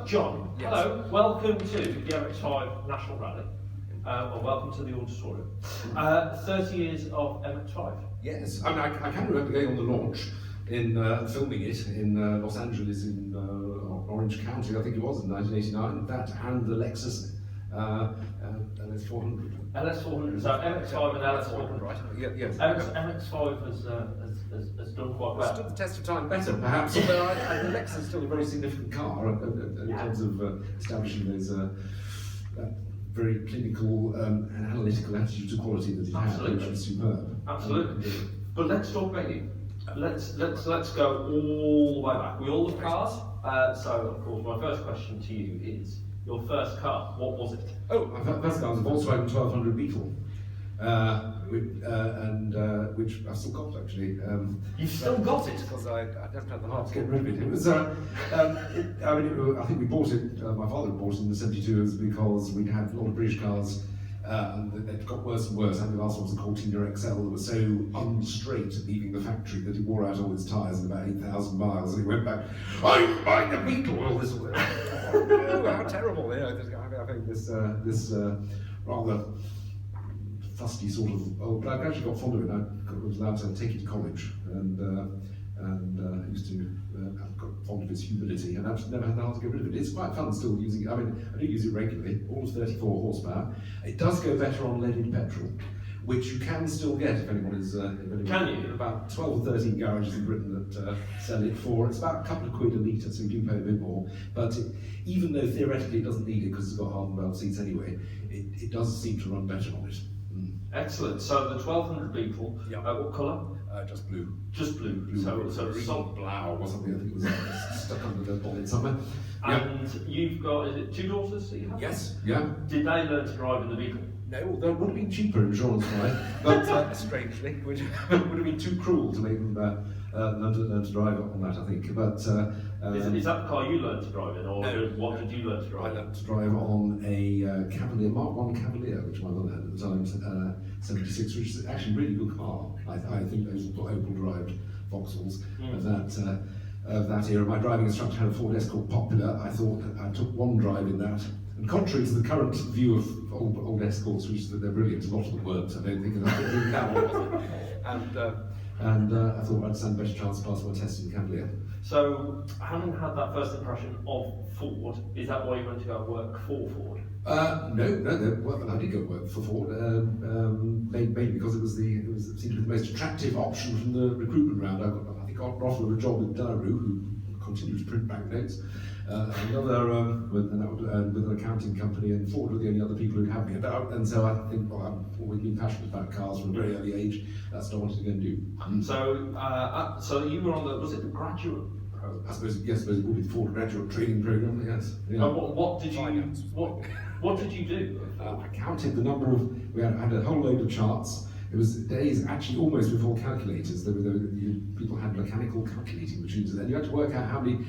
John, Yes. hello, welcome to the MX-5 National Rally, and welcome to the auditorium. 30 years of MX-5. Yes, I mean, I can remember going on the launch in filming it in Los Angeles in Orange County, I think it was in 1989. That and the Lexus LS400. LS400, so MX-5 and LS400. Right? Yes. MX-5 has done quite well. Stood the test of time better, perhaps. Although the Lexus is still a very significant car in terms of establishing those very clinical and analytical attitude to quality that it had, which was superb. Absolutely. But let's talk about you. Let's go all the way back. We all love cars. So of course, my first question to you is your first car. What was it? Oh, my first car was a Volkswagen 1200 Beetle, which I've still got actually. You've still got it? Because I never had the heart to get rid of it. It was, I think we bought it, my father bought it in the 72s because we'd had a lot of British cars and it got worse and worse. I think the last one was a Cortina XL that was so unstraight leaving the factory that it wore out all its tyres in about 8,000 miles, and he went back, I'm buying a Beetle! All this, oh, how terrible! You know, I think this rather fusty sort of old, but I actually got fond of it. I was allowed to take it to college, and I used to got fond of its humility, and I've never had the heart to get rid of it. It's quite fun still using it. I mean, I do use it regularly, all 34 horsepower. It does go better on leaded petrol, which you can still get if anyone is. Can you? About 12 or 13 garages in Britain that sell it for. It's about a couple of quid a litre, so you do pay a bit more. But even though theoretically it doesn't need it because it's got hardened valve seats anyway, it does seem to run better on it. Excellent. So the 1200 Beetle, what colour? Just blue. Just blue. So solid blau or something. I think it was stuck under the bonnet somewhere. And you've got, is it 2 daughters that you have? Yes. Yeah. Did they learn to drive in the Beetle? No, although it would have been cheaper insurance-wise, but strangely, would have been too cruel to make them learn to drive on that, I think. But is that the car you learned to drive in, or no, what did you learn to drive? I learned to drive on a Cavalier, Mark 1 Cavalier, which my mother had at the time, 76, which is actually a really good car. I think those Opel-derived Vauxhalls of that era. My driving instructor had a Ford Escort Popular. I thought I took one drive in that. And contrary to the current view of old Escorts, which is that they're brilliant, a lot of them weren't, I don't think that one was it. And I thought I'd stand a better chance to pass my test in Cavalier. So, having had that first impression of Ford, is that why you went to go work for Ford? No. Well, I did go work for Ford, mainly because it seemed to be the most attractive option from the recruitment round. I think I got offered a job with Delaroux, who continued to print banknotes. Another with an accounting company, and Ford were the only other people who'd have me about, and so I think, well, I've always been passionate about cars from a very early age. That's what I wanted to go and do. So you were on was it the graduate program? I suppose it would be the Ford graduate training program. Yes. Yeah. What did you do? I counted the number of. We had a whole load of charts. It was days actually almost before calculators. People had mechanical calculating machines, and then you had to work out how many.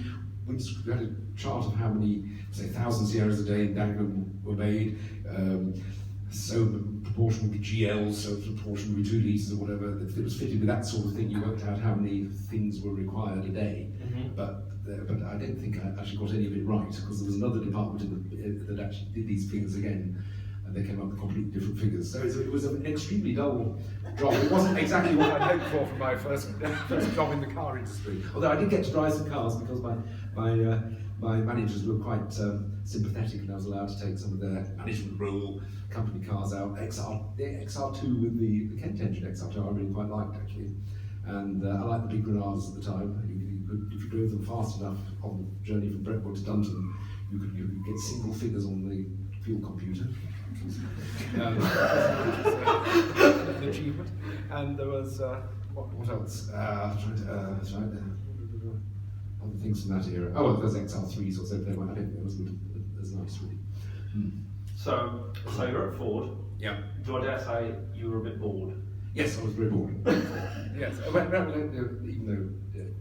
We had a chart of how many, say, 1,000 Sierras a day in Dagenham were made. So the proportion would be GLs, so the proportion would be 2 litres or whatever. If it was fitted with that sort of thing, you worked out how many things were required a day. But I don't think I actually got any of it right, because there was another department that actually did these figures again, and they came up with completely different figures. So it was an extremely dull job. It wasn't exactly what I'd hoped for from my first job in the car industry. Although I did get to drive some cars because my managers were quite sympathetic, and I was allowed to take some of their management role company cars out. The XR2 with the Kent engine XR2 I really quite liked actually, and I liked the big Grenadas at the time. If you drove them fast enough on the journey from Brentwood to Dunton, you could get single figures on the fuel computer. An achievement. And there was what else? Other things from that era. Oh, well, there's XR3s or so. I don't think it was as nice, really. So you're at Ford. Yeah. Do I dare say you were a bit bored? Yes, I was very bored. Yes, even though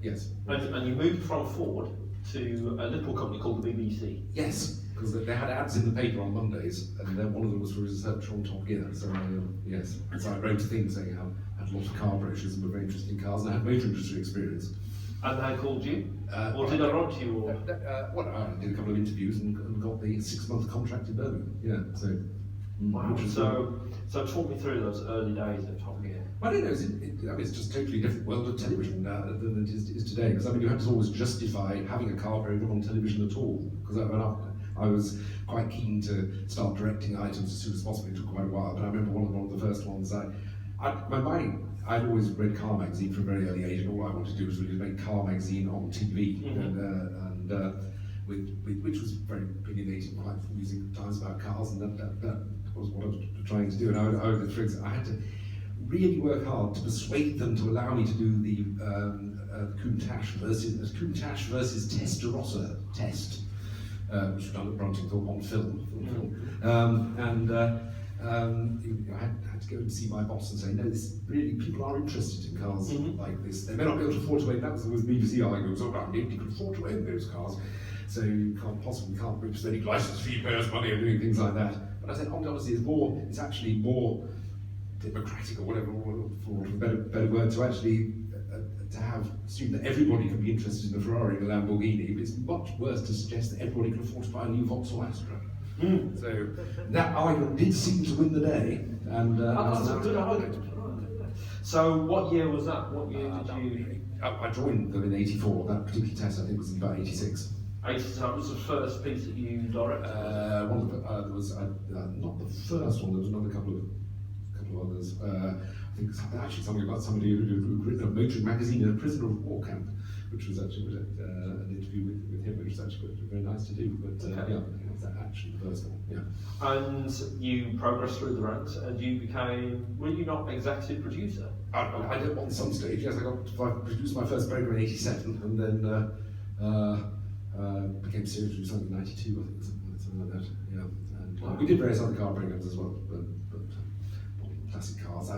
yes. And you moved from Ford to a little company called the BBC. Yes, because they had ads in the paper on Mondays, and then one of them was for research on Top Gear. So yes, so I wrote a thing saying I had a lot of car brochures and were very interesting cars, and I had motor industry experience. And And they called you? Or Well, did they write to you? Or? well, I did a couple of interviews and got the 6-month contract in Birmingham. Yeah, so. Wow. Which was So talk me through those early days of Top Gear. I don't know. I mean, it's just a totally different world of television than it is today. Because I mean, you had to always justify having a car program on television at all. Because I was quite keen to start directing items as soon as possible. It took quite a while, but I remember one of the first ones. I'd always read car magazine from a very early age, and all I wanted to do was really make car magazine on TV, which was very opinionated, quite amusing times about cars, and that was what I was trying to do. And I had to really work hard to persuade them to allow me to do the Countach versus Testarossa test, which was done at Bruntingthorpe on film. I had to go and see my boss and say, no, this really, people are interested in cars like this. They may not be able to afford to own, that was the BBC argument, so nobody could afford to own those cars. So you can't be spending license fee payers money and doing things like that. But I said, honestly, it's actually more democratic or whatever, for a better word, to actually to assume that everybody can be interested in a Ferrari and a Lamborghini. It's much worse to suggest that everybody can afford to buy a new Vauxhall Astra. So that argument did seem to win the day, and that's a good argument. So what year was that? What year did you? I joined them in '84. That particular test, I think, was in about '86. That was the first piece that you directed. There was not the first one. There was another couple of others. I think actually something about somebody who'd written a motoring magazine in a prisoner of war camp, which was actually an interview with him, which was actually very nice to do. But yeah, that was actually the first one. Yeah. And you progressed through the ranks, and you became. Were you not executive producer? I did on some stage. Yes, I produced my first program in '87, and then became series producer in '92. I think something like that. Yeah. And we did various other car programs as well, but classic cars.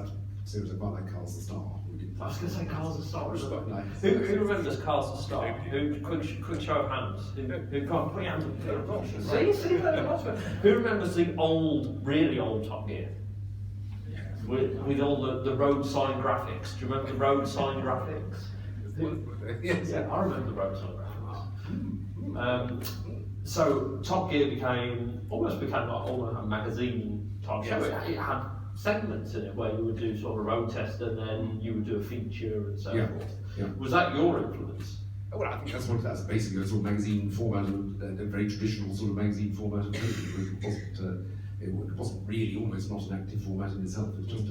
Series of quite like Cars the Star. I was going to say Cars the Star. Which was quite nice. Who remembers Cars the Star? Who quick show of hands? Who can't put your hand up? Who remembers the really old Top Gear? With all the road sign graphics. Do you remember the road sign graphics? Yes. Yeah, I remember the road sign graphics. So Top Gear almost became like almost a magazine type show. It had segments in it where you would do sort of a road test and then you would do a feature and so forth. Yeah. Was that your influence? Well, I think that's basically a sort of magazine format, a very traditional sort of magazine format. It wasn't really almost not an active format in itself. It was just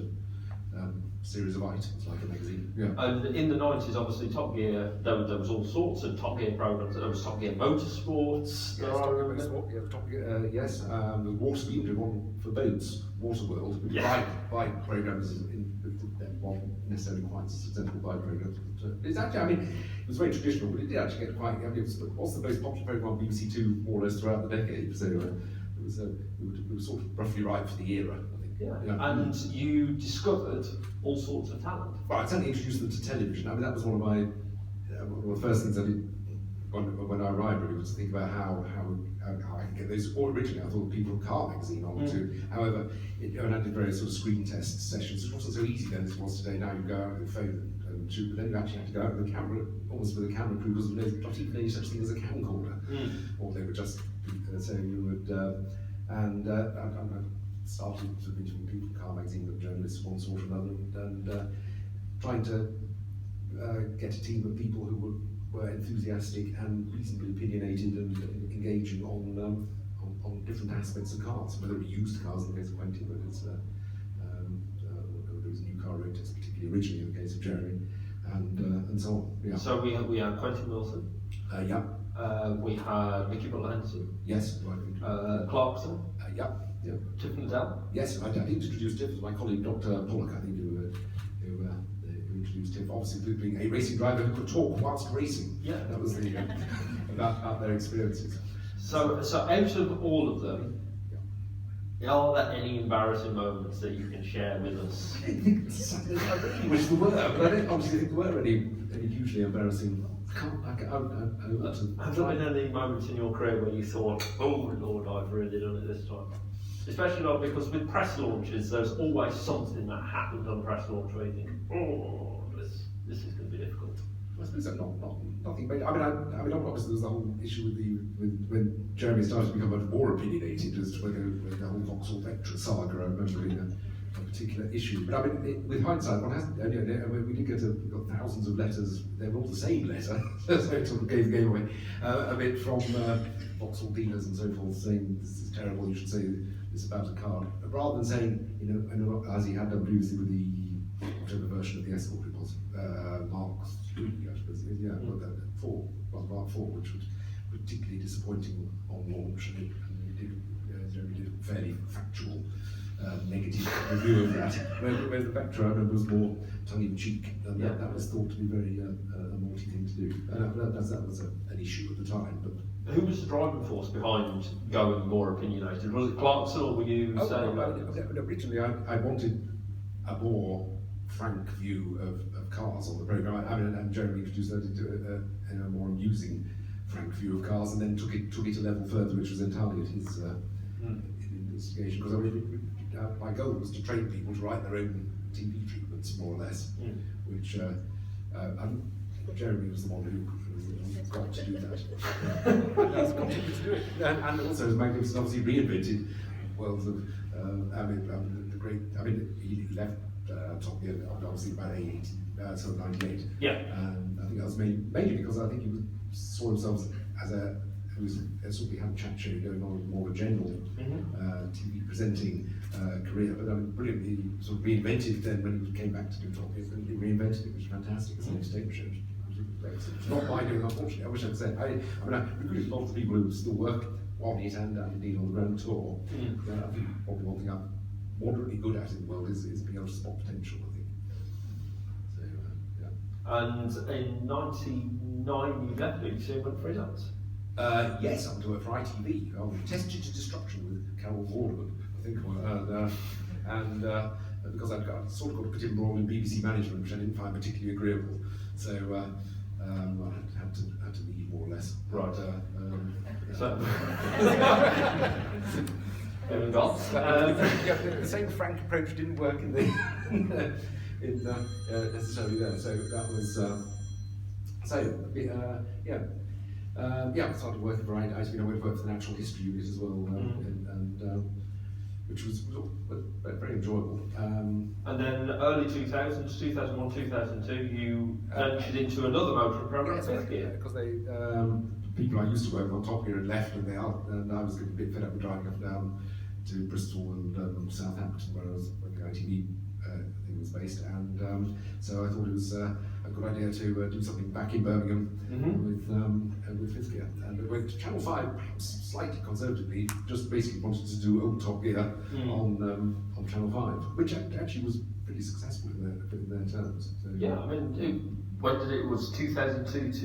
a series of items like a magazine. Yeah. And in the 90s, obviously, Top Gear, there was all sorts of Top Gear programs. There was Top Gear Motorsports. Yes, the Waterspeed did one for boats, Waterworld, which bike programs wasn't necessarily quite successful bike programs. But it's actually, I mean, it was very traditional, but it did actually get quite. I mean, it was the most popular program on BBC Two more or less throughout the decade. So it was sort of roughly right for the era, I think. Yeah. And you discovered all sorts of talent. Well, I certainly introduced them to television. I mean, that was one of the first things I did when I arrived, really, was to think about how I could get those. Or originally, I thought people from Car Magazine on to. However, and I did various sort of screen test sessions. It wasn't so easy then as it was today. Now you go out with your phone and shoot, but then you actually had to go out with a camera, almost with a camera crew, because there was not even any such thing as a camcorder, or they would just. So you would, and I started to interview people from Car Magazine, the journalists, one sort or another, and trying to get a team of people who were enthusiastic and reasonably opinionated and engaging on different aspects of cars, whether it be used cars in the case of Quentin, but it's there was a new car road test, particularly originally in the case of Jeremy, and so on. Yeah. So we had Quentin Wilson. Yeah. We had Vicki Butler-Henderson. Yes. Right. Clarkson. Yeah. Yeah. Tiff Liddell. Yes, I did introduce Tiff. My colleague Dr. Pollock, I think, who introduced Tiff. Obviously, being a racing driver who could talk whilst racing. Yeah. That was the about their experiences. So out of all of them, are there any embarrassing moments that you can share with us? I really wish there were, but I don't obviously think there were any hugely embarrassing. Have there been any moments in your career where you thought, oh Lord, I've really done it this time? Especially not because with press launches, there's always something that happens on press launch where you think, oh, this is going to be difficult. I suppose so, nothing major. I mean, obviously there was the whole issue with when Jeremy started to become much more opinionated as to whether the whole Vauxhall Vectra saga, I remember being a particular issue. But I mean, with hindsight, one has, we did get we got thousands of letters. They were all the same letter, so it sort of gave the game away a bit from Vauxhall dealers and so forth, saying this is terrible. You should say this about a car, rather than saying, as he had done previously with the whichever version of the Escort it was, Mark III, I suppose. Yeah, well, Mark IV, which was particularly disappointing on launch, and Jeremy did a fairly factual. Negative review of that, whereas the Vectra was more tongue-in-cheek, and that was thought to be very a naughty thing to do. That was an issue at the time. But who was the driving force behind going more opinionated? Was it Clarkson, or were you saying? Originally, I wanted a more frank view of cars on the programme. I mean, and Jeremy introduced that into a more amusing, frank view of cars, and then took it a level further, which was entirely at his investigation. Because I mean, my goal was to train people to write their own TV treatments, more or less, which Jeremy was the one who got to do that. And has continued to do it. And also, as Magnificent obviously reinvented worlds of, the great, he left Top Gear obviously about 98. Yeah. And I think that was mainly because I think he saw himself as he was sort of had a chat show going on, more of a general TV presenting career, but brilliantly sort of reinvented then when he came back to do Top Gear, he reinvented it, which was fantastic as an entertainment show. It's not my doing, unfortunately. I wish I'd said. I recruited lots of people who still work on it and indeed on the Grand Tour. I think probably one thing I'm moderately good at in the world is being able to spot potential, I think. So, And in '99 you left BBC and went freelance. Yes, I went to work for ITV. I was tested to destruction with Carol Vorderman, I think, and because I'd sort of got a bit involved in BBC management, which I didn't find particularly agreeable, so I had to leave more or less. Right. So. The same frank approach didn't work in necessarily there. So that was I started working for ITV. I went to work for the Natural History Unit as well, and which was very enjoyable. And then early 2000s, 2001, 2002, you ventured into another motoring program. Because they people I used to work on Top Gear had left, and I was getting a bit fed up with driving up and down to Bristol and Southampton, where the ITV thing was based, and so I thought it was a good idea to do something back in Birmingham with Fifth Gear. And I went to Channel 5, slightly conservatively, just basically wanted to do old Top Gear on Channel 5, which actually was pretty successful in their terms. So, yeah, I mean, when did it was 2002 to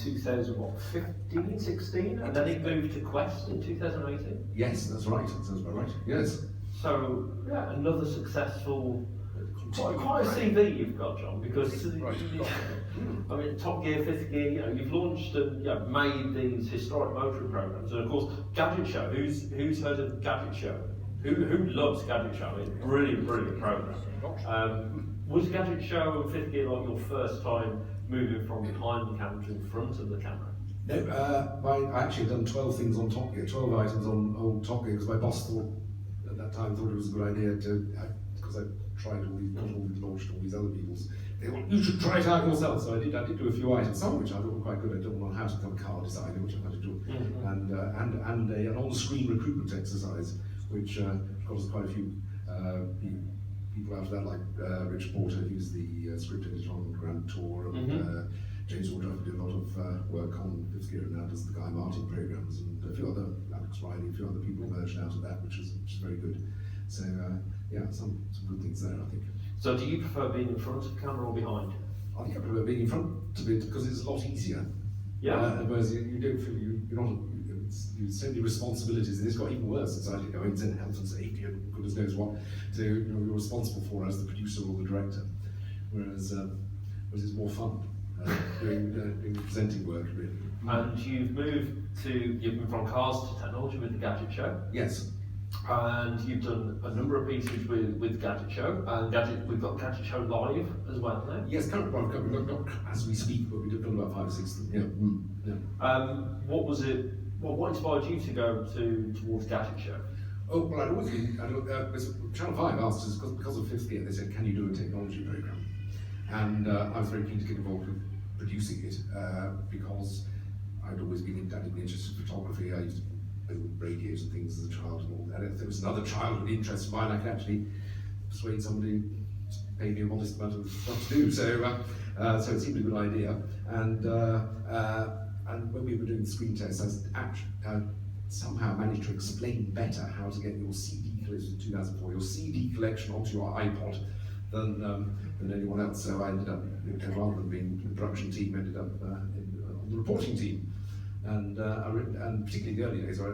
2015, 16, and then it moved to Quest in 2018. Yes, that's right. That sounds about right. Yes. So yeah, another successful. Quite a CV you've got, John, because I mean, Top Gear, Fifth Gear, you've launched and made these historic motoring programs, and of course, Gadget Show. Who's heard of Gadget Show? Who loves Gadget Show? It's a brilliant program. Was Gadget Show and Fifth Gear like your first time moving from behind the camera to in front of the camera? No, I actually had done 12 things on Top Gear, 12 items on old Top Gear, because my boss at that time thought it was a good idea because I tried launched all these other people's. They went, you should try it out yourself. So I did do a few items, some of which I thought were quite good. I did one on how to become a car designer, which I had to do, and an on-screen recruitment exercise, which got us quite a few people after that, like Richard Porter, who's the script editor on Grand Tour, and James Woodruff did a lot of work on Fifth Gear, and now does the Guy Martin programs, and a few other, Alex Riley, a few other people emerged out of that, which is very good. So some good things there, I think. So do you prefer being in front of the camera or behind? I think I prefer being in front of it because it's a lot easier. Yeah. Whereas you don't feel you're not. You so many responsibilities, and it's got even worse. It's like going into health and safety and goodness knows what you're responsible for as the producer or the director. Whereas it's more fun doing presenting work, really. And you've moved from cars to technology with the Gadget Show. Yes. And you've done a number of pieces with Gadget Show, and we've got Gadget Show Live as well now. Yes, currently, not as we speak, but we've done about 5 or 6 of them. Yeah. What was it? Well, what inspired you to go towards Gadget Show? Oh, well, I'd always been, Channel 5 asked us, because of 5th gear, they said, can you do a technology programme? And I was very keen to get involved with producing it, because I'd always been interested in photography. I used to build radios and things as a child and all that. If there was another childhood interest of mine, I could actually persuade somebody to pay me a modest amount of what to do. So it seemed a good idea. And when we were doing the screen tests, I somehow managed to explain better how to get your CD collection in 2004, your CD collection onto your iPod than anyone else. So I ended up, rather than being in the production team, ended up on the reporting team. And particularly in the early days, I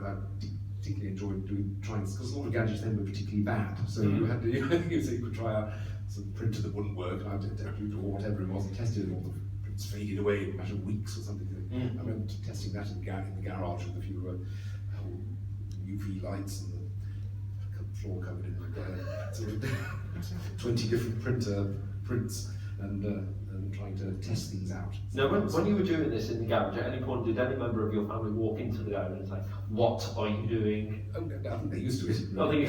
particularly enjoyed trying, because a lot of gadgets then were particularly bad. So you had to, so you could try a sort of printer that wouldn't work, and I did or whatever it was, and tested it, all the prints faded away in a matter of weeks or something. I remember testing that in the garage with a few UV lights and the floor covered in sort of 20 different prints and trying to test things out. Now, when you were doing this in the garage, at any point did any member of your family walk into the garage and say, "What are you doing?" Oh, no, I think they're used to it. I think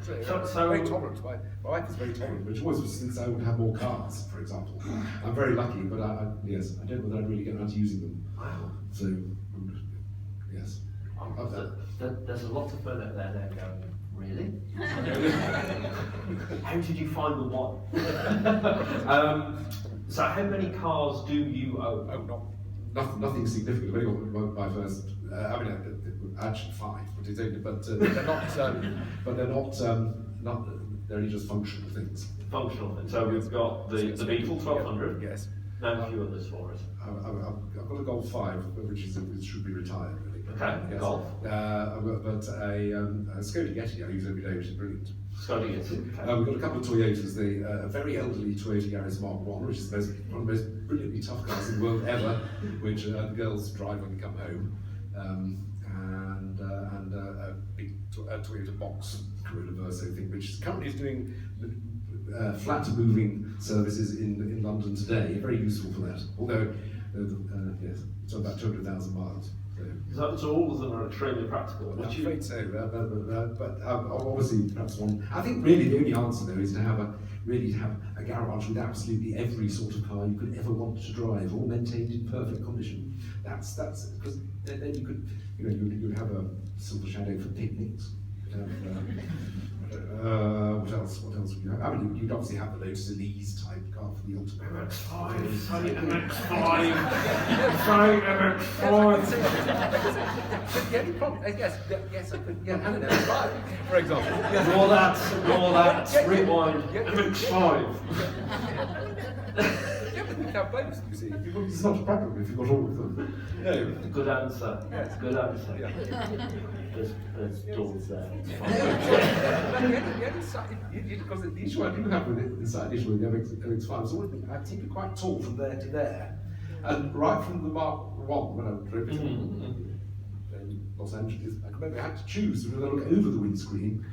it's very tolerant. My wife is very tolerant, which was since I would have more cars, for example. I'm very lucky, but yes, I don't know whether I'd really get around to using them. Wow. So, yes. There's a lot of fun out there now going, really? How did you find the one? So how many cars do you own? Oh, nothing significant. I've only got my first, actually 5, but they're not, they're only just functional things. Functional things. So we've got the Beetle 1200. Yes. Name a few others for us. I've got a Golf 5, which should be retired, really. Okay, yes. Golf. I've got a Skoda Yeti I use every day, which is brilliant. Skoda Yeti. Okay. We've got a couple of Toyotas, a very elderly Toyota Yaris Mark 1, which is one of the most brilliantly tough cars in the world ever, which the girls drive when they come home, and a big Toyota box Corolla Verso thing, which currently is doing flat moving services in London today. Very useful for that. Although, yes, it's about 200,000 miles. So all of them are extremely practical. I'm afraid so, but obviously perhaps one. I think really the only answer though is to have a garage with absolutely every sort of car you could ever want to drive, all maintained in perfect condition. That's because then you could you'd have a Silver Shadow for picnics. What else would you have? I mean, you'd obviously have the Lotus Elise type car for the ultimate. MX-5, sorry, MX-5, sorry, MX-5. The only problem, yes, I could, have an MX-5, for example. Roll that, rewind, MX-5. You have both, you see. It's not practical if you've got all of them. No. Good answer. Yes. Good answer. Yeah. There's doors there. Because the issue I do have with it, the side issue with the MX-5 is always I seem to be quite tall from there to there. And right from the Mark 1, when I drove it in Los Angeles, I remember I had to choose whether to look over the windscreen,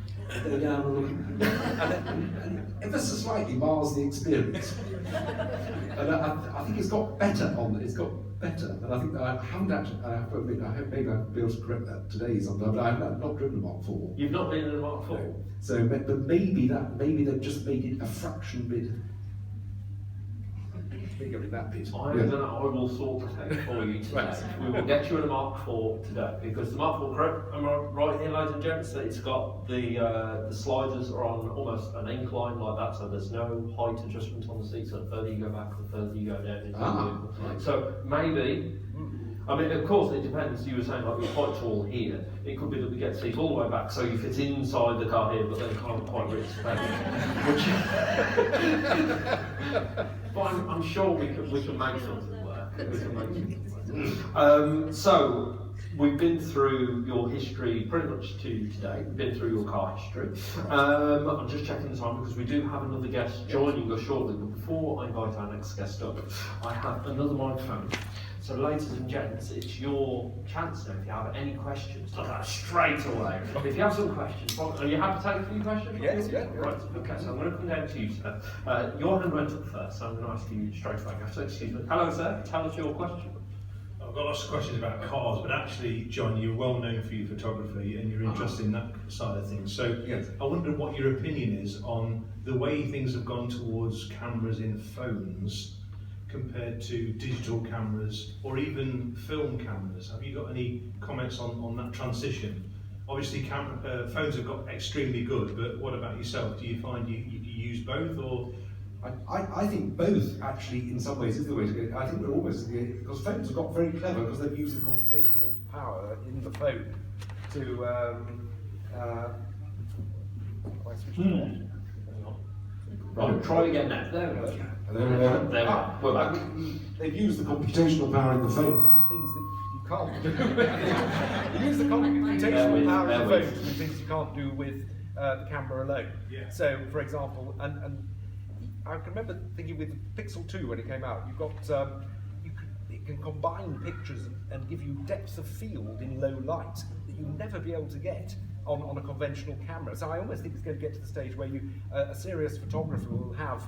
go down and look, and ever so slightly mars the experience. And I think it's got better it's got better, and I think that I haven't actually, I have to admit, maybe I'll be able to correct that today sometime, but I have not driven a Mark 4. You've not been in a Mark 4? No. So, but maybe they've just made it a fraction bit. That bit. I will sort it out for you today. Right. We will get you in a Mark 4 today, because the Mark 4, correct, am I right here, ladies and gents, that it's got the sliders are on almost an incline like that, so there's no height adjustment on the seat, so the further you go back, the further you go down into the vehicle. Right. So maybe, I mean, of course, it depends. You were saying like you're quite tall here. It could be that we get the seat all the way back, so you fit inside the car here, but then can't quite reach the bench. But I'm sure we can make something work. So we've been through your history pretty much to today. We've been through your car history. I'm just checking the time because we do have another guest joining us shortly. But before I invite our next guest up, I have another microphone. So ladies and gents, it's your chance now if you have any questions, like that straight away. If you have some questions, are you happy to take a few questions? Yes, yeah. Right, okay, so I'm going to come down to you, sir. Your hand went up first, so I'm going to ask you straight away. So excuse me. Hello, sir. Tell us your question. I've got lots of questions about cars, but actually, John, you're well known for your photography and you're interested in that side of things. So Yes. I wonder what your opinion is on the way things have gone towards cameras in phones compared to digital cameras or even film cameras. Have you got any comments on that transition? Obviously, phones have got extremely good, but what about yourself? Do you find you use both, or? I think both, actually, in some ways, is the way to go. I think we're almost, because phones have got very clever because they've used the computational power in the phone to, I switched it on? Right, try again now. There we go. There we go. We're back. They've used the computational power in the phone to do things that you can't do. You use the computational power in the phone to do things you can't do with the camera alone. Yeah. So, for example, and I can remember thinking with Pixel 2 when it came out, you've got it can combine pictures and give you depth of field in low light that you'll never be able to get on a conventional camera. So I almost think it's going to get to the stage where a serious photographer will have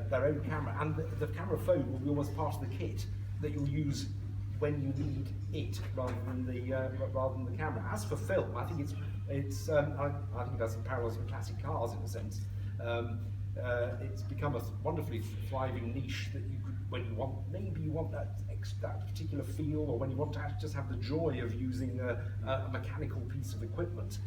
their own camera, and the camera phone will be almost part of the kit that you'll use when you need it rather than the camera. As for film, I think I think it has some parallels with classic cars in a sense. It's become a wonderfully thriving niche that you could, when you want, maybe you want that particular feel, or when you want to just have the joy of using a mechanical piece of equipment,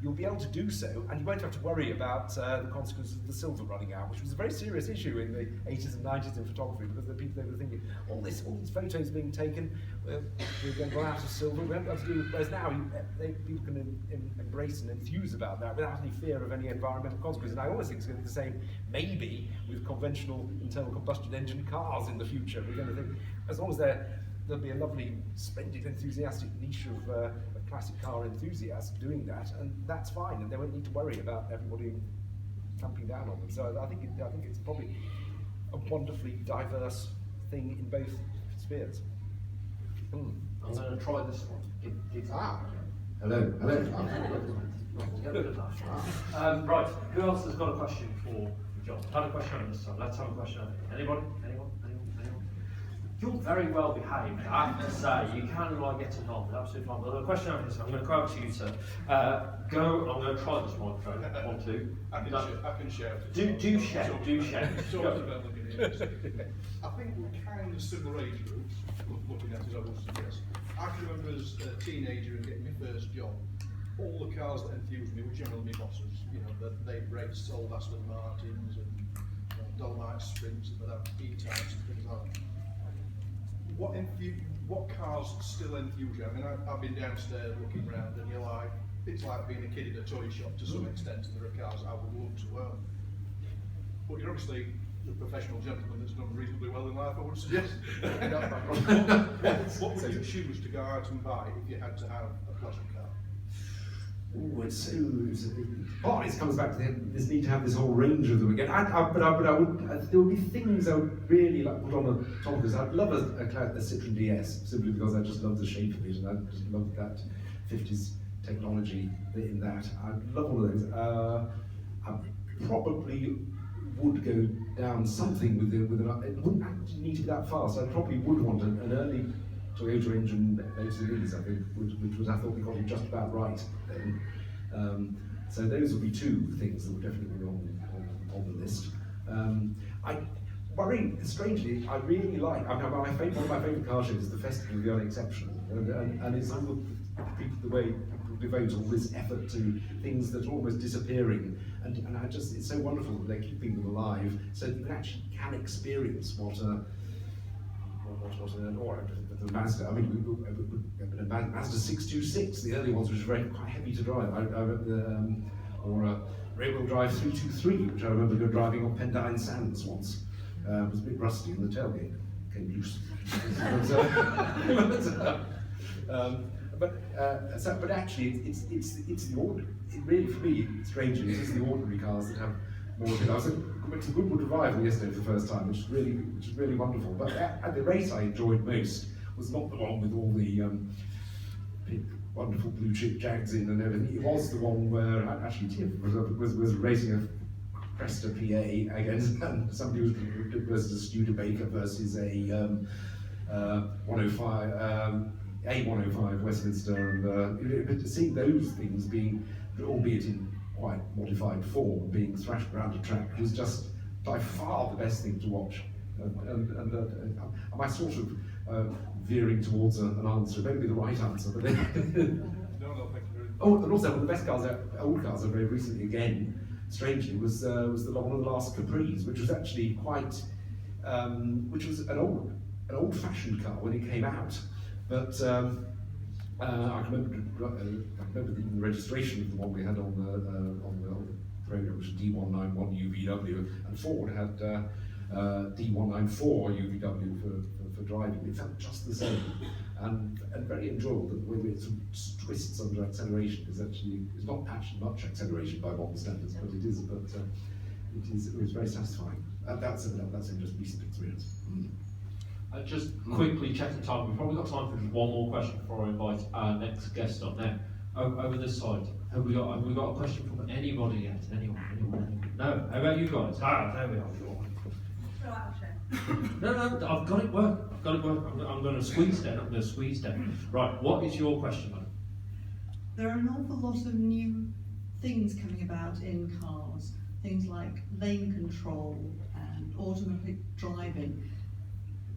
you'll be able to do so, and you won't have to worry about the consequences of the silver running out, which was a very serious issue in the 80s and 90s in photography, because the people, they were thinking, all these photos being taken, we're going to run out of silver, we haven't got to do. Whereas now people can embrace and enthuse about that without any fear of any environmental consequences. And I always think it's going to be the same, maybe with conventional internal combustion engine cars in the future. We're going to think, as long as there'll be a lovely, splendid, enthusiastic niche of classic car enthusiasts doing that, and that's fine, and they won't need to worry about everybody clamping down on them. So I think it's probably a wonderfully diverse thing in both spheres. I'm going to try this one. Hello. Right, who else has got a question for John? I've had a question on this side. Let's have a question on it. Anybody? Anyone? You're very well behaved, I have to say. You can get involved, absolutely fine. But the question on this, I'm going to go over to you, sir. I'm going to try this microphone. 1, 2. I can shout. Do shout. I think we're kind of similar age groups, looking at it, I would suggest. I can remember as a teenager and getting my first job, all the cars that enthused me were generally my bosses. You know, they raced old Aston Martins and Dolomite Sprints, and they'd have E-types and things like that. What cars still enthuse you? I mean, I've been downstairs looking around, and it's like being a kid in a toy shop to some extent, and there are cars I would love to own. But you're obviously the professional gentleman that's done reasonably well in life, I would suggest. What would you choose to go out and buy if you had to have a pleasure car? Ooh, partly it comes back to this need to have this whole range of them again. But I would, there would be things I would really like to put on the top of this. I'd love a Citroen DS, simply because I just love the shape of it, and I just love that 50s technology in that. I'd love all of those. I probably would go down something with it wouldn't actually need to be that fast. I probably would want an early Toyota engine series, I think, which was, I thought, we got it just about right then. So those would be two things that would definitely be on the list. Strangely, I really like, one of my favourite car shows is the Festival of the Unexceptional, and it's all the way people devote all this effort to things that are almost disappearing, and it's so wonderful that they're keeping them alive, so that you can experience what the Mazda, a Mazda 626, the early ones, which were quite heavy to drive. Or a rear-wheel drive 323, which I remember driving on Pendine Sands once. It was a bit rusty, and the tailgate came loose. But actually, it's the ordinary. Really, for me, strangely, it is the ordinary cars that have more of it. Went to Goodwood Revival yesterday for the first time, which is really wonderful. But at the race I enjoyed most was not the one with all the big, wonderful blue chip Jags in and everything. It was the one where actually Tim was racing a Cresta PA against somebody who was versus a Studebaker versus a 105 A105 Westminster, and seeing those things being, albeit in quite modified form, being thrashed around a track was just by far the best thing to watch. Am I sort of veering towards an answer? It may be the right answer, but then. No, thank you very much. Oh, and also one of the best cars, old cars, very recently again, strangely, was one of the last Capris, which was actually quite, which was an old-fashioned car when it came out, but I can remember the registration of the one we had on the program, which was D191 UVW, and Ford had D194 UVW for driving. It felt just the same, and very enjoyable. The way it sort of twists under acceleration is actually, it's not actually much acceleration by modern standards, but it is. It was very satisfying. That's in just recent experience. Just quickly check the time. We've probably got time for just one more question before I invite our next guest on. Now, over this side, have we got a question from anybody yet? Anyone? No. How about you guys? There we are. No, I've got it work. I'm going to squeeze down. Right. What is your question, man? There are an awful lot of new things coming about in cars. Things like lane control and automatic driving.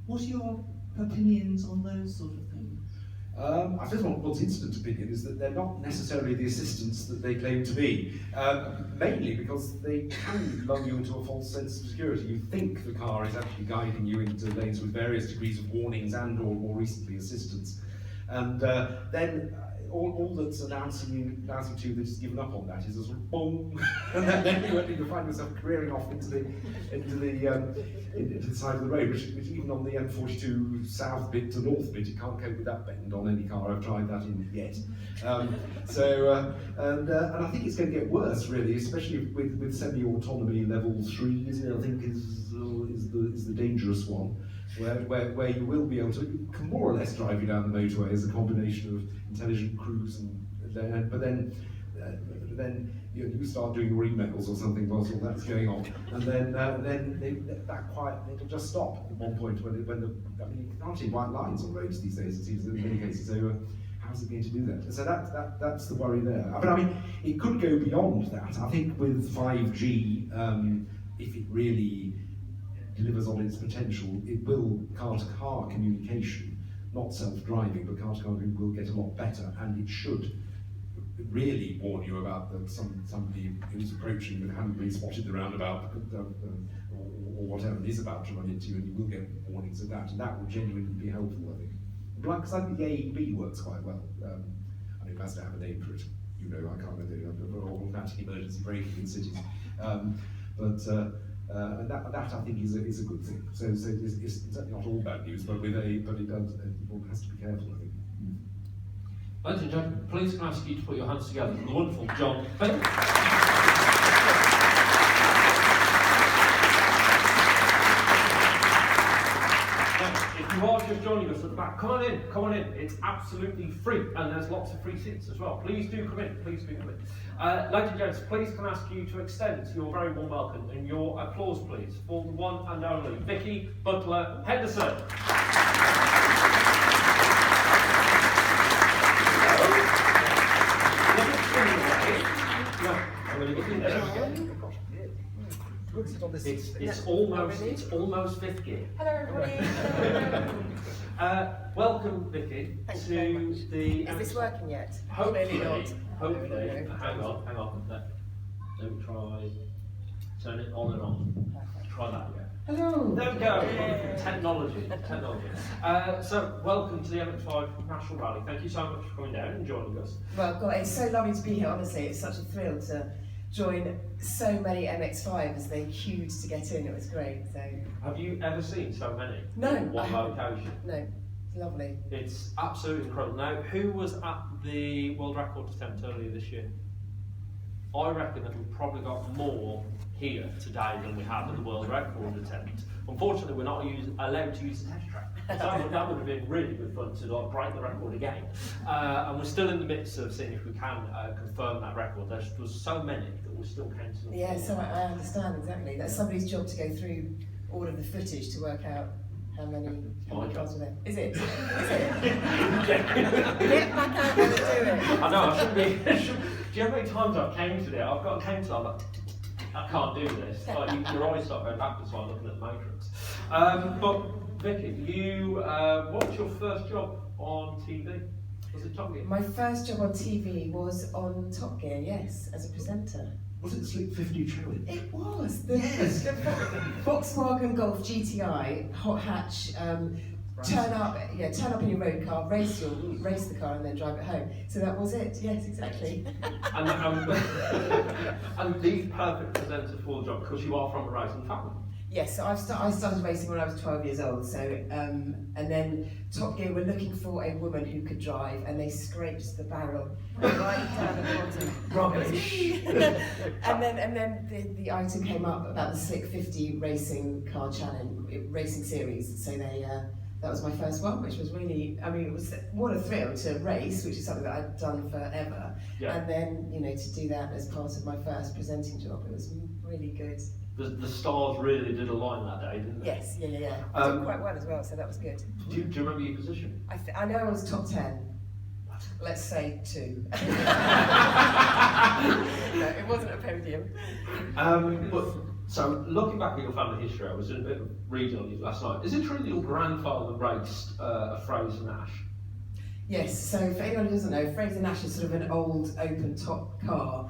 What are your opinions on those sort of things? I suppose one's instant opinion is that they're not necessarily the assistants that they claim to be, mainly because they can lull you into a false sense of security. You think the car is actually guiding you into lanes with various degrees of warnings and or more recently assistance. And then all that's announcing to you that it's given up on that is a sort of boom, and then you find yourself careering off into the side of the road, which even on the M42 south bit to north bit, you can't cope with that bend on any car I've tried that in yet. And I think it's going to get worse, really, especially with semi-autonomy level 3s. I think is the dangerous one. Where you will be able to more or less drive you down the motorway as a combination of intelligent cruise but then you start doing your emails or something whilst all that's going on, and then it'll just stop at one point when you can't see white lines on roads these days, it seems, in many cases. So how's it going to do that? So that's the worry there. But I mean, it could go beyond that. I think with 5G, if it really delivers on its potential, it will car-to-car communication, not self-driving, but car-to-car will get a lot better, and it should really warn you about somebody who's approaching and hasn't been spotted the roundabout or whatever it is about to run into you, and you will get warnings of that, and that will genuinely be helpful, I think. Because I think the AEB works quite well. I mean, Mazda have a name for it. I can't remember, automatic emergency braking in cities. And that I think is a good thing. So it's certainly not all bad news, but one has to be careful, I think. Ladies and gentlemen, please can I ask you to put your hands together for the wonderful Jon Bentley. If you are just joining us at the back, come on in. It's absolutely free, and there's lots of free seats as well. Please do come in. Ladies and gents, please can I ask you to extend your very warm welcome and your applause, please, for the one and only Vicki Butler-Henderson. It's almost fifth gear. Hello everybody. Welcome, Vicki, Thank to you very much. the. Is this working yet? Hopefully, not. hopefully. No. Hang on. Let me try. Turn it on and on. Perfect. Try that again. Hello. There we go. Technology. So, welcome to the MX-5 National Rally. Thank you so much for coming down and joining us. Well, God, it's so lovely to be here. Honestly, it's such a thrill to join so many MX-5s as they queued to get in. It was great. So. Have you ever seen so many? No, In one I haven't. location? No, it's lovely. It's absolutely incredible. Now, who was at the world record attempt earlier this year? I reckon that we've probably got more here today than we had at the world record attempt. Unfortunately, we're not allowed to use the test track. That would have been really good fun to like break the record again. And we're still in the midst of seeing if we can confirm that record. There's so many that we're still counting. Yeah, so I understand exactly. That's somebody's job to go through all of the footage to work out how many cars were there. Is it? Is it? Get back out there and do it. I know, I shouldn't be. Do you know how many times I've counted it? I've got a counter, I'm like, I can't do this. Like, your eyes start going backwards while looking at the Matrix. But Vicky, what was your first job on TV? Was it Top Gear? My first job on TV was on Top Gear, yes, as a presenter. Was it the Sleep 50 challenge? It was. The Volkswagen Golf GTI, hot hatch, turn up in your road car, race the car and then drive it home. So that was it, yes, exactly. And the perfect presenter for the job because you are from a racing family. Yes, so I started racing when I was 12 years old. So and then Top Gear were looking for a woman who could drive, and they scraped the barrel right down the bottom. Rubbish. and then the item came up about the Slick 50 racing car challenge, racing series. So that was my first one, which was really, I mean, it was what a thrill to race, which is something that I'd done forever. Yeah. And then to do that as part of my first presenting job, it was really good. The stars really did align that day, didn't they? Yes, yeah. I did quite well as well, so that was good. Do you remember your position? I know I was top 10. Let's say 2. No, it wasn't a podium. So looking back at your family history, I was doing a bit of reading on you last night. Is it true that your grandfather raced a Fraser Nash? Yes, so for anyone who doesn't know, Fraser Nash is sort of an old open top car.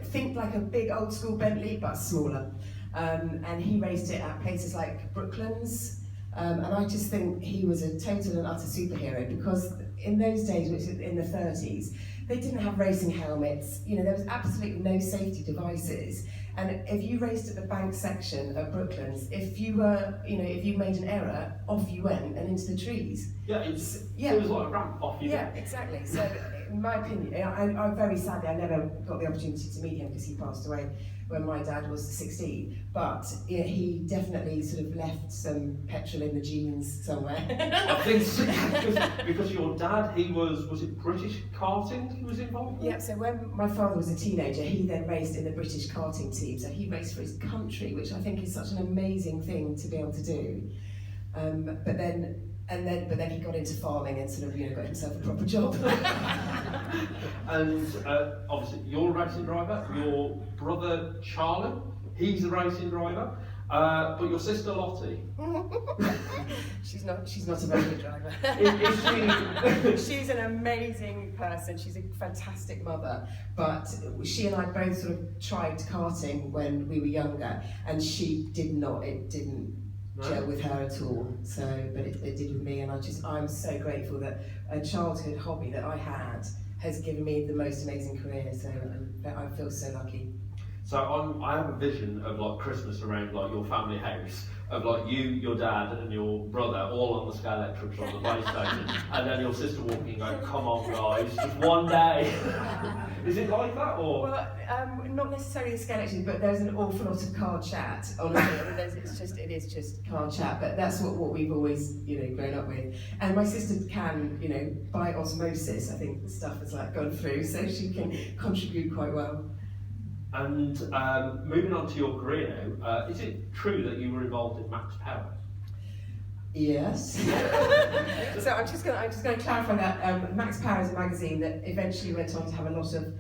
Think like a big old school Bentley, but smaller. And he raced it at places like Brooklands. And I just think he was a total and utter superhero because in those days, which is in the 30s, they didn't have racing helmets. There was absolutely no safety devices. And if you raced at the bank section at Brooklands, if you made an error, off you went and into the trees. Yeah, it was like a ramp off you. Yeah, exactly. So, in my opinion, I very sadly I never got the opportunity to meet him because he passed away when my dad was 16. But he definitely sort of left some petrol in the jeans somewhere. I think so, because your dad, was it British karting he was involved in? Yeah, so when my father was a teenager, he then raced in the British karting team. So he raced for his country, which I think is such an amazing thing to be able to do. But then he got into farming and sort of got himself a proper job. And obviously you're a racing driver. Your brother Charlie, he's a racing driver. But your sister Lottie, she's not a very good driver. is she? She's an amazing person. She's a fantastic mother. But she and I both sort of tried karting when we were younger, and she did not. It didn't gel with her at all. So, but it did with me, and I'm so grateful that a childhood hobby that I had has given me the most amazing career. So I feel so lucky. So I have a vision of like Christmas around like your family house, of like you, your dad and your brother all on the scale electrics on the PlayStation, and then your sister walking going, come on guys, just one day. Is it like that or? Well, not necessarily a scale electric, but there's an awful lot of car chat. Honestly, it is just car chat, but that's what we've always grown up with. And my sister can by osmosis, I think stuff has like gone through, so she can contribute quite well. And moving on to your career now, is it true that you were involved in Max Power? Yes. So I'm just going to clarify that Max Power is a magazine that eventually went on to have a lot of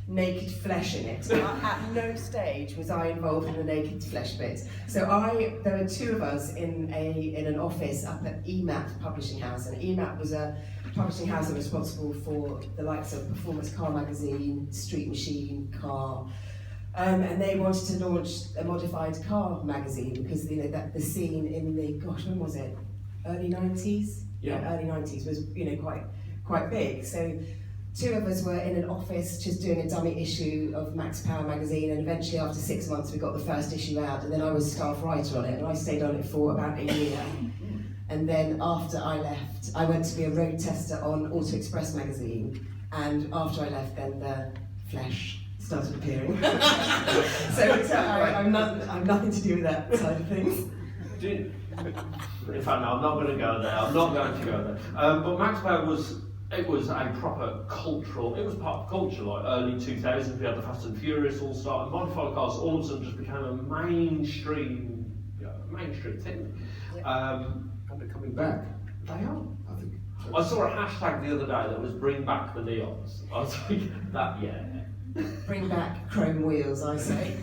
naked flesh in it. At no stage was I involved in the naked flesh bit. So there were 2 of us in an office up at EMAP Publishing House, and EMAP was a publishing house that was responsible for the likes of Performance Car Magazine, Street Machine, Car. And they wanted to launch a modified car magazine because that the scene in the when was it? Early 90s? Yeah, early 90s was quite big. So 2 of us were in an office just doing a dummy issue of Max Power magazine, and eventually after 6 months we got the first issue out, and then I was staff writer on it, and I stayed on it for about a year. And then after I left, I went to be a road tester on Auto Express magazine, and after I left then the flesh started appearing. so I'm nothing to do with that side of things. In fact, no, I'm not going to go there. I'm not going to go there. But Max Power was a proper cultural. It was part of culture. Like early 2000s, we had the Fast and Furious all started. Modified cars all of a sudden just became a mainstream thing. And they're coming back, They are. I think. I saw a hashtag the other day that was "Bring back the neons." I was like, that Bring back chrome wheels, I say.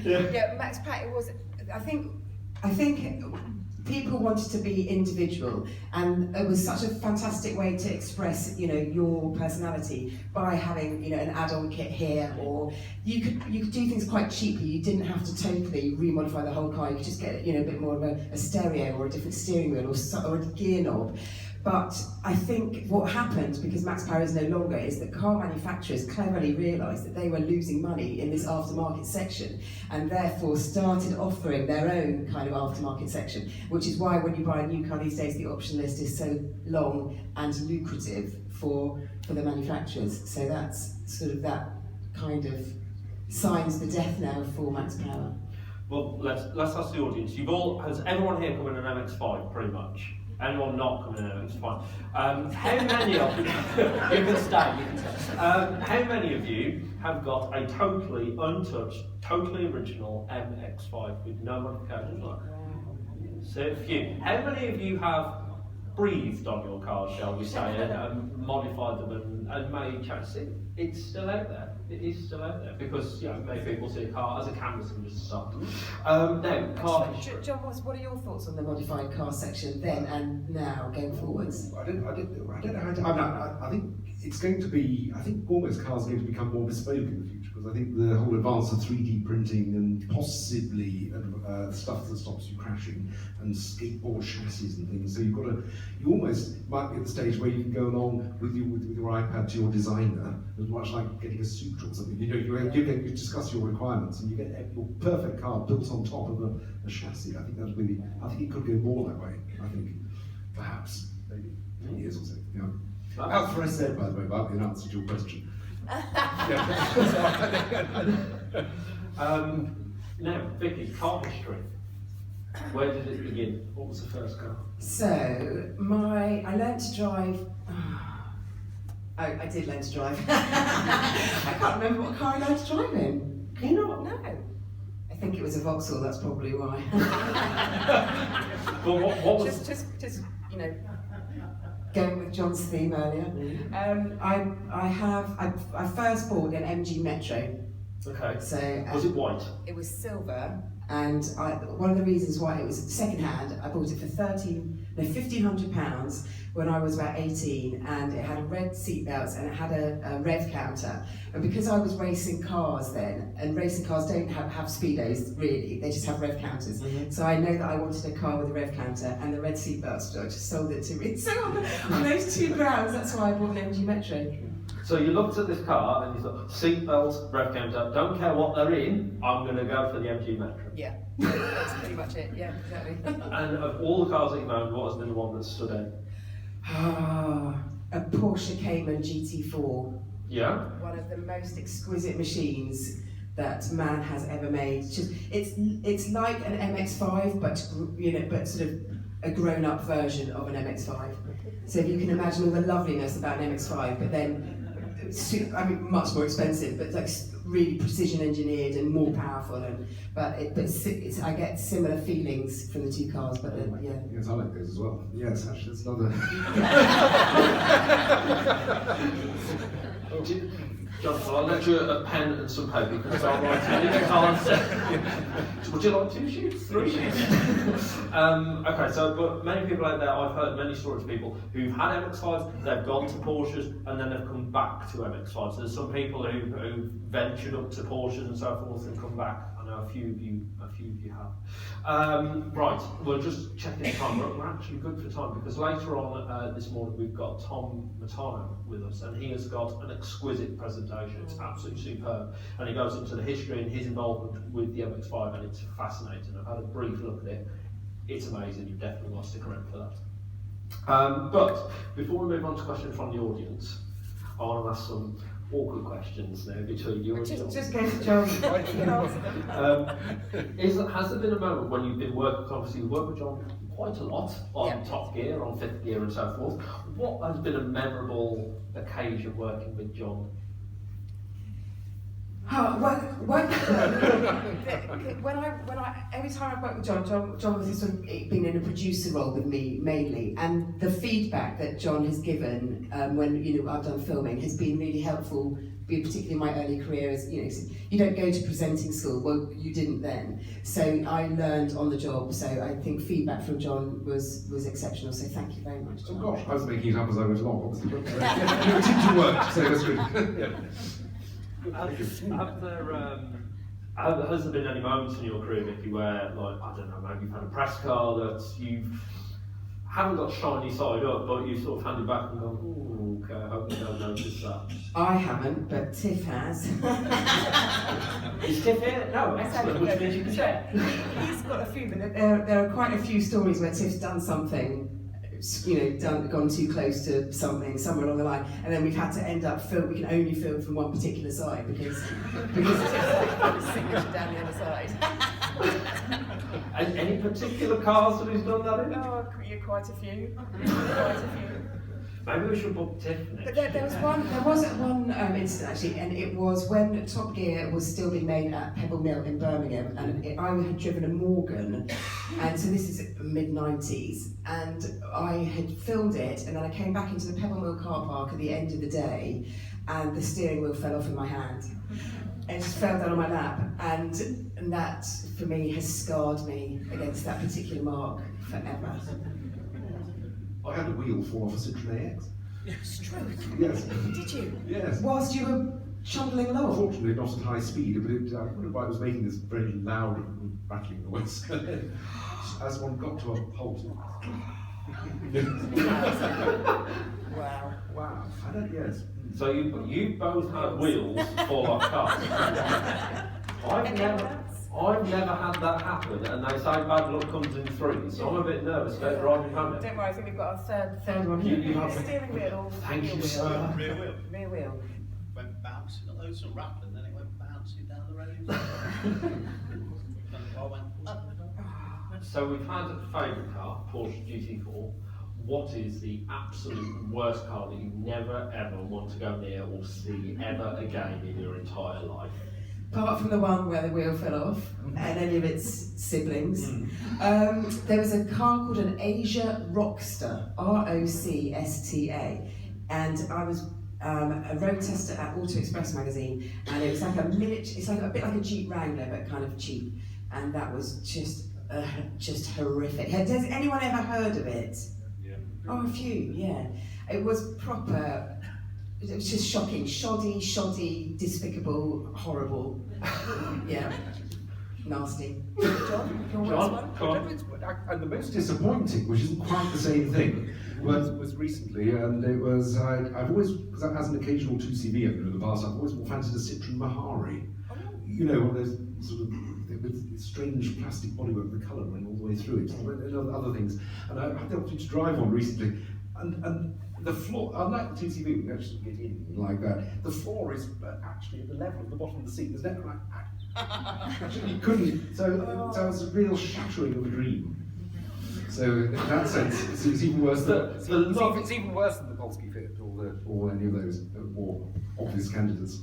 Yeah. Max Power was. I think people wanted to be individual, and it was such a fantastic way to express, your personality by having, an add-on kit here, or you could do things quite cheaply. You didn't have to totally remodify the whole car. You could just get, a bit more of a stereo or a different steering wheel or a gear knob. But I think what happened, because Max Power is no longer, is that car manufacturers cleverly realised that they were losing money in this aftermarket section, and therefore started offering their own kind of aftermarket section, which is why when you buy a new car these days, the option list is so long and lucrative for the manufacturers. So that's sort of that kind of signs the death knell for Max Power. Well, let's ask the audience. Has everyone here come in an MX-5 pretty much? Anyone not coming in an MX-5? How many of you? You can stay. How many of you have got a totally untouched, totally original MX-5 with no modifications? So a few. How many of you have breathed on your cars, shall we say, and modified them and made changes? It's still out there. It is still out there because many people see a car as a canvas and just stop. Now, car history. John, what are your thoughts on the modified car section then and now going forwards? I don't know. I think it's going to be. I think almost cars are going to become more bespoke in the future, because I think the whole advance of 3D printing and possibly stuff that stops you crashing and skateboard chassis and things. So you almost might be at the stage where you can go along with your iPad to your designer, as much like getting a suit or something. You discuss your requirements and you get your perfect car built on top of a chassis. I think it could go more that way. I think perhaps maybe 10 years or so. That's what I said, by the way, about in answer to your question. Now, Vicky, car history. Where did it begin? What was the first car? So, I learnt to drive. I did learn to drive. I can't remember what car I learned to drive in. You know what? No. I think it was a Vauxhall. That's probably why. Well, what was just going with John's theme earlier. I first bought an MG Metro. Okay. So was it white? It was silver, and one of the reasons why it was second-hand, I bought it for £1,500 when I was about 18, and it had red seatbelts and it had a rev counter. And because I was racing cars then, and racing cars don't have speedos really, they just have rev counters. Mm-hmm. So I know that I wanted a car with a rev counter and the red seatbelts, so I just sold it to me. So on those two grounds, that's why I bought an MG Metro. So you looked at this car and you thought, seatbelts, rev counter, don't care what they're in, I'm going to go for the MG Metro. Yeah, that's pretty much it, yeah, exactly. And of all the cars that you've owned, what has been the one that stood out? A Porsche Cayman GT4. Yeah? One of the most exquisite machines that man has ever made. It's like an MX-5, but sort of a grown-up version of an MX-5. So if you can imagine all the loveliness about an MX-5, but then much more expensive, but like really precision engineered and more powerful. I get similar feelings from the two cars, but yeah. Yes, I like those as well. Yes, actually, it's another. John, I'll let you a pen and some paper because I'll write in this answer. Would you like 2 sheets? 3 sheets? Okay, so but many people out there, I've heard many stories of people who've had MX-5s, they've gone to Porsches, and then they've come back to MX-5s. So there's some people who've ventured up to Porsches and so forth and come back. I know a few of you have. Right, we'll just check the time. We're actually good for time because later on this morning we've got Tom Matano with us, and he has got an exquisite presentation. It's absolutely superb, and he goes into the history and his involvement with the MX-5, and it's fascinating. I've had a brief look at it. It's amazing. You definitely want to stick around for that. But before we move on to questions from the audience, I want to ask some awkward questions now between you and Jon. Just go to Jon. Has there been a moment when you've been working, obviously you work with Jon quite a lot on Top Gear, on Fifth Gear and so forth. What has been a memorable occasion working with Jon? Every time I worked with Jon was sort of been in a producer role with me mainly, and the feedback that Jon has given when I've done filming has been really helpful. Particularly in my early career, as you don't go to presenting school. Well, you didn't then, so I learned on the job. So I think feedback from Jon was exceptional. So thank you very much, Jon. Oh gosh, I was making it up as I went along, obviously. But it seemed to work, so that's good. Has there been any moments in your career, Vicki, where, like, I don't know, maybe you've had a press car that you haven't got shiny side up, but you sort of handed back and gone, ooh, okay, I hope you don't notice that? I haven't, but Tiff has. Is Tiff here? No, excellent, which means you can share. He's got a few, but there are quite a few stories where Tiff's done something, gone too close to something somewhere along the line, and then we've had to end up we can only film from one particular side because Tiff's got a signature down the other side. And any particular cars that he's done that in? Oh, quite a few. Maybe we should book Tiff next. But there was one incident actually, and it was when Top Gear was still being made at Pebble Mill in Birmingham, and I had driven a Morgan, and so this is mid-90s, and I had filmed it, and then I came back into the Pebble Mill car park at the end of the day, and the steering wheel fell off in my hand. It just fell down on my lap, and that for me has scarred me against that particular mark forever. I had a wheel fall off a Citroen AX. Stroke? Yes. Did you? Yes. Whilst you were trundling along? Fortunately, not at high speed, but I wondered why it was making this very loud rattling noise. As one got to a halt. Wow. I don't, yes. So you both had wheels fall off cars. I've never had that happen, and they say bad luck comes in threes, so I'm a bit nervous about driving home. Don't worry, I think we've got a third one. You have steering wheel. Thank you, sir. Rear wheel. Rear wheel. Went bouncing, there was some rattling, then it went bouncing down the road. And I went up. So we've had a favourite car, Porsche GT4. What is the absolute worst car that you never ever want to go near or see ever again in your entire life? Apart from the one where the wheel fell off and any of its siblings, there was a car called an Asia Rockster, Rocksta, and I was a road tester at Auto Express magazine, and it was like a miniature, it's like a bit like a Jeep Wrangler but kind of cheap, and that was just horrific. Has anyone ever heard of it? Yeah. Oh, a few, yeah. It was proper. It was just shocking, shoddy, despicable, horrible. Yeah, nasty. Jon, your worst one? Come on. And the most disappointing, which isn't quite the same thing, was recently, and it was, I've always, because as an occasional 2CV owner in the past, I've always fancied a Citroen Mahari. You know, one of those sort of with strange plastic bodywork, the colour running all the way through it, and other things. And I had the opportunity to drive one recently, and the floor, unlike the TCV, we can actually get in like that. The floor is actually at the level of the bottom of the seat. There's never actually you couldn't. So it was a real shattering of a dream. So in that sense, it's even worse than it's even worse than the Polski Fit or any of those more obvious candidates.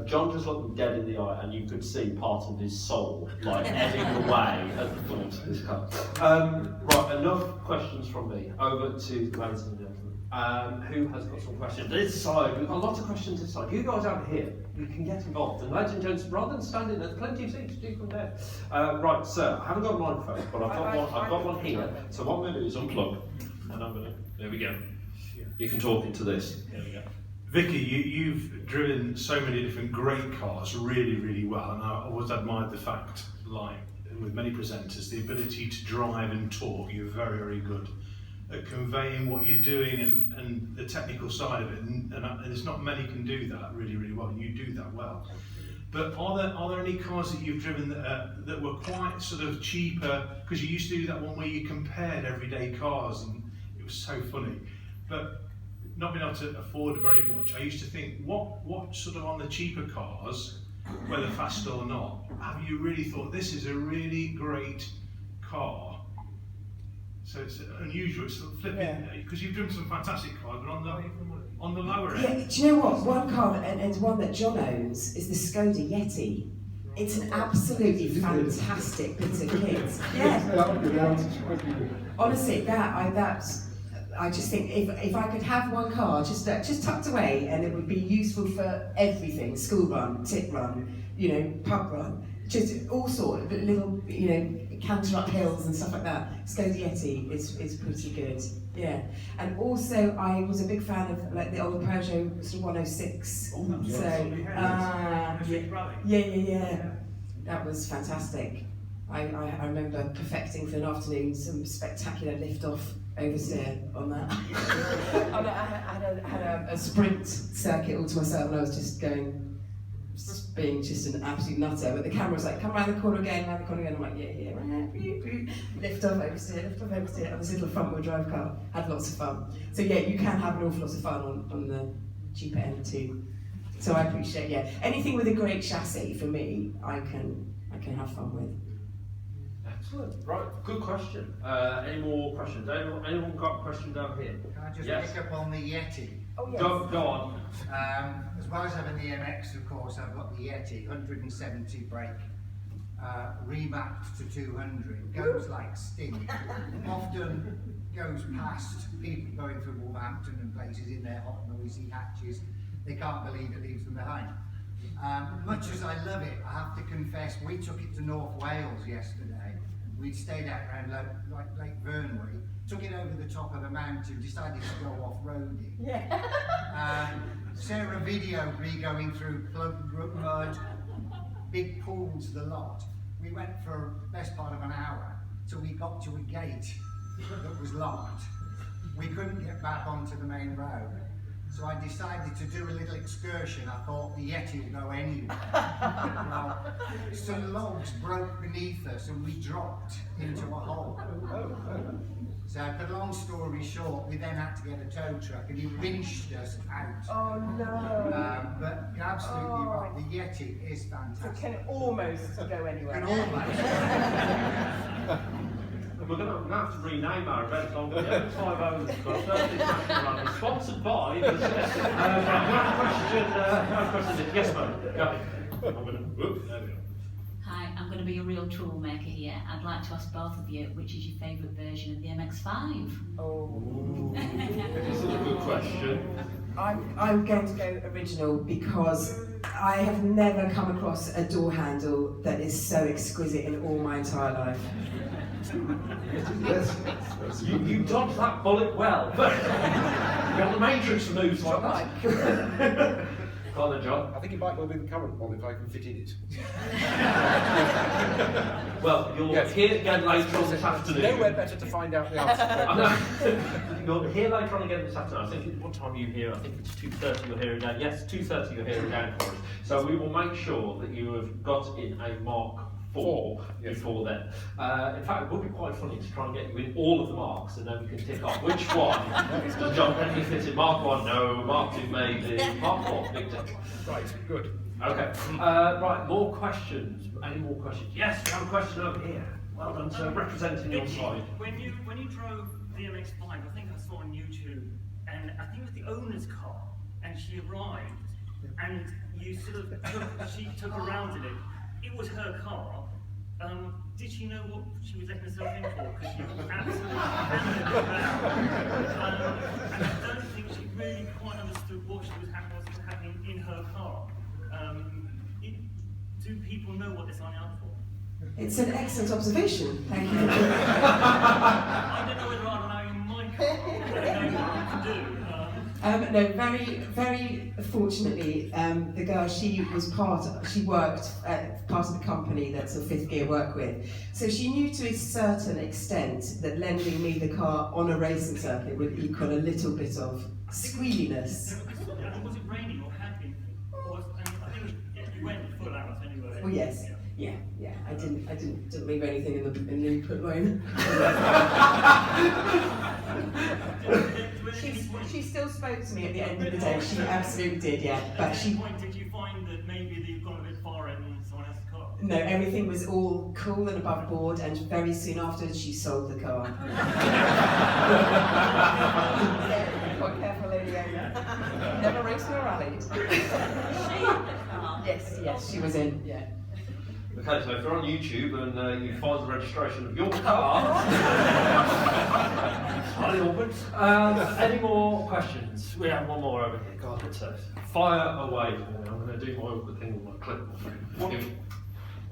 Jon just looked me dead in the eye, and you could see part of his soul like ebbing away at the thought of this car. Right, enough questions from me. Over to the ladies and gentlemen. Who has got some questions? This side, we've got lots of questions this side. You guys over here, you can get involved. And ladies and gentlemen, rather than standing, there's plenty of seats, do from there. Right, sir, I haven't got a microphone, but I've got one here. So what I'm going to do is unplug, and I'm going to, there we go. You can talk into this. There we go. Vicki, you've driven so many different great cars really, really well, and I always admired the fact, like with many presenters, the ability to drive and talk. You're very, very good at conveying what you're doing and the technical side of it, and there's not many can do that really, really well. You do that well. But are there any cars that you've driven that were quite sort of cheaper? Because you used to do that one where you compared everyday cars, and it was so funny. But not been able to afford very much, I used to think, what sort of on the cheaper cars, whether fast or not, have you really thought this is a really great car? So it's unusual, it's sort of flipping, because you've driven some fantastic cars, but on the lower end. Yeah, do you know what? One car, and one that John owns, is the Skoda Yeti. It's an absolutely fantastic bit of kit. Yeah. Honestly, I just think if I could have one car just tucked away, and it would be useful for everything: school run, tip run, pub run, just all sorts of little, canter up hills and stuff like that. Skoda Yeti is pretty good. Yeah, and also I was a big fan of like the old Peugeot sort of 106. Oh, so yeah, that was fantastic. I remember perfecting for an afternoon some spectacular lift-off oversteer on that. I had a sprint circuit all to myself, and I was just being just an absolute nutter. But the camera was like, come around the corner again, I'm like, yeah, lift off oversteer on this little front-wheel drive car. Had lots of fun. So yeah, you can have an awful lot of fun on the cheaper end too. So I appreciate, anything with a great chassis for me, I can have fun with. Excellent. Right, good question. Any more questions? Anyone got a question down here? Can I just Yes. pick up on the Yeti? Oh yes. Go on. As well as having the MX, of course, I've got the Yeti 170 brake, remapped to 200. Goes like stink. Often goes past people going through Wolverhampton and places in their hot, noisy hatches. They can't believe it leaves them behind. Much as I love it, I have to confess, we took it to North Wales yesterday. We'd stayed out around Lake Vyrnwy, took it over the top of a mountain, decided to go off-roading. Yeah. Sarah videoed me going through plugged mud, big pools, the lot. We went for the best part of an hour till we got to a gate that was locked. We couldn't get back onto the main road. So I decided to do a little excursion. I thought the Yeti will go anywhere. Well, some logs broke beneath us and we dropped into a hole. So, but long story short, we then had to get a tow truck and he winched us out. Oh no. But you're absolutely right, the Yeti is fantastic. Can almost go anywhere. Can almost. We're going to have to rename our event on the MX-5 because Thursday National Rally, sponsored by. Question. Yes, ma'am. There we go. Hi, I'm going to be a real troublemaker here. I'd like to ask both of you, which is your favourite version of the MX-5? Oh. This is a good question. I'm going to go original because I have never come across a door handle that is so exquisite in all my entire life. Yes. You dodged that bullet well. You got the Matrix moves like that. Go on then, John. I think it might well be the current one if I can fit in it. Well, you'll hear again later on this afternoon. Nowhere better to find out the answer. You'll hear later on again this afternoon. I think what time are you here? I think it's 2:30 you're here again. Yes, 2:30 you're here again for us. So we will make sure that you have got in a Mark 4 before then. In fact, it would be quite funny to try and get you in all of the marks and then we can tick off which one does Jon Bentley fit in. Mark 1, no. Mark 2, maybe. Mark 4, big tick. Right, good. Okay. Right, more questions. Any more questions? Yes, we have a question over here. Well done, sir. Representing your side. When you drove the MX-5, I think I saw on YouTube, and I think it was the owner's car, and she arrived, and you sort of she took her around in it. It was her car. Did she know what she was letting herself in for? Because she was absolutely hammered around. And I don't think she really quite understood what was happening in her car. Do people know what they're signing up for? It's an excellent observation. Thank you. I don't know whether I'm allowing my car. I don't know what to do. No, very fortunately, the girl, she worked at part of the company that sort of Fifth Gear work with. So she knew to a certain extent that lending me the car on a racing circuit would equal a little bit of squealiness. Was it raining or had been? I think you went full out anyway. Well, yes. Yeah. I didn't leave anything in the input line. She still spoke to me at the end of the day. She absolutely did, yeah. But At she. any point, did you find that maybe you've gone a bit far in someone else's car? No, everything was all cool and above board, and very soon afterwards she sold the car. Quite careful, lady owner. Never raced nor rallied. Yes, she was in, yeah. Okay, so if you're on YouTube and you find the registration of your car, slightly awkward. Any more questions? We have one more over here. God, it's fire away for me. I'm going to do my awkward thing with my clipboard.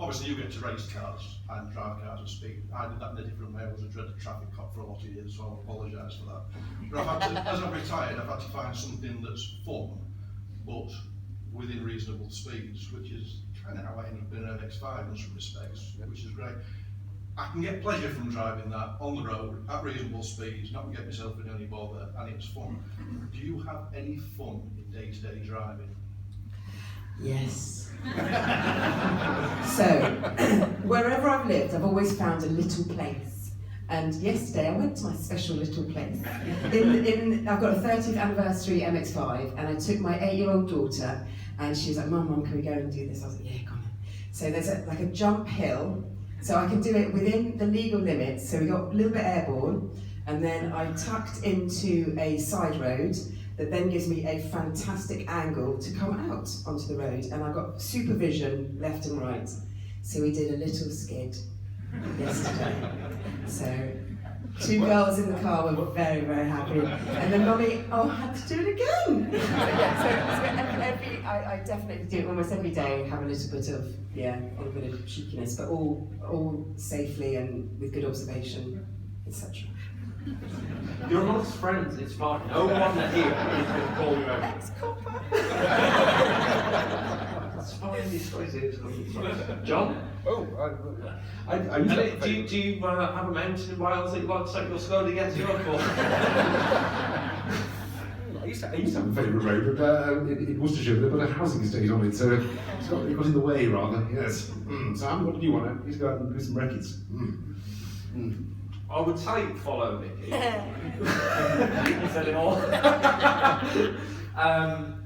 Obviously, you get to race cars and drive cars and speed. I did that in a different way. I was a dreaded traffic cop for a lot of years, so I apologise for that. But I've had to, as I've retired, I've had to find something that's fun, but within reasonable speeds, which is kind of how I ended up in an MX-5 in some respects, which is great. I can get pleasure from driving that on the road at reasonable speeds, not get myself in any bother, and it's fun. Do you have any fun in day-to-day driving? Yes. So, wherever I've lived, I've always found a little place. And yesterday I went to my special little place. I've got a 30th anniversary MX-5, and I took my 8-year-old daughter, and she was like, Mum, can we go and do this? I was like, yeah, come on. So there's like a jump hill, so I can do it within the legal limits. So we got a little bit airborne, and then I tucked into a side road that then gives me a fantastic angle to come out onto the road, and I got supervision left and right. So we did a little skid yesterday. So 2 girls in the car were very, very happy, and then Mummy, I had to do it again. I definitely do it almost every day. Have a little bit of a little bit of cheekiness, but all safely and with good observation, etc. You're amongst friends, it's fine. No one here is going to call you out. Ex-copper. It's fine, these stories here. John? Oh, I Do you have a mountain in Wales that you'd like to take your school to get to? Or? I used to have a favourite road, but in Worcestershire, they put a housing estate on it, so it got in the way, rather, yes. Sam, what did you want? Please go out and do some records. I would say follow Vicky. You said it all.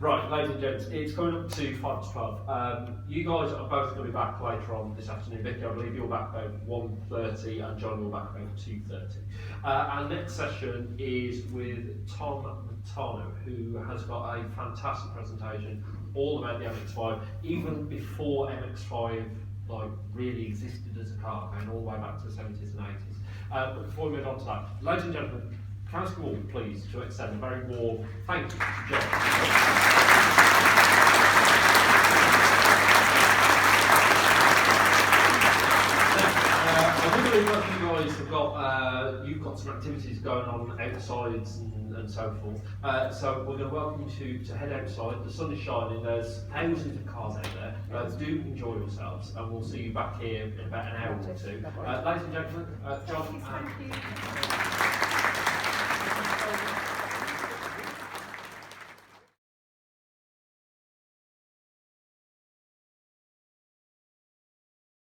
Right, ladies and gents, it's coming up to 5 to 12. You guys are both going to be back later on this afternoon. Vicky, I believe you're back about 1:30 and John, you're back about 2:30. Our next session is with Tom Matano, who has got a fantastic presentation all about the MX-5, even before MX-5 really existed as a car, going all the way back to the 70s and 80s. But before we move on to that, ladies and gentlemen, can I ask you all, please, to extend a very warm thank you to John. I do believe that you guys have got, you've got some activities going on outsides and so forth. So we're going to welcome you to head outside. The sun is shining, there's thousands of cars out there. Do enjoy yourselves, and we'll see you back here in about an hour or two. Ladies and gentlemen, John, Thank you.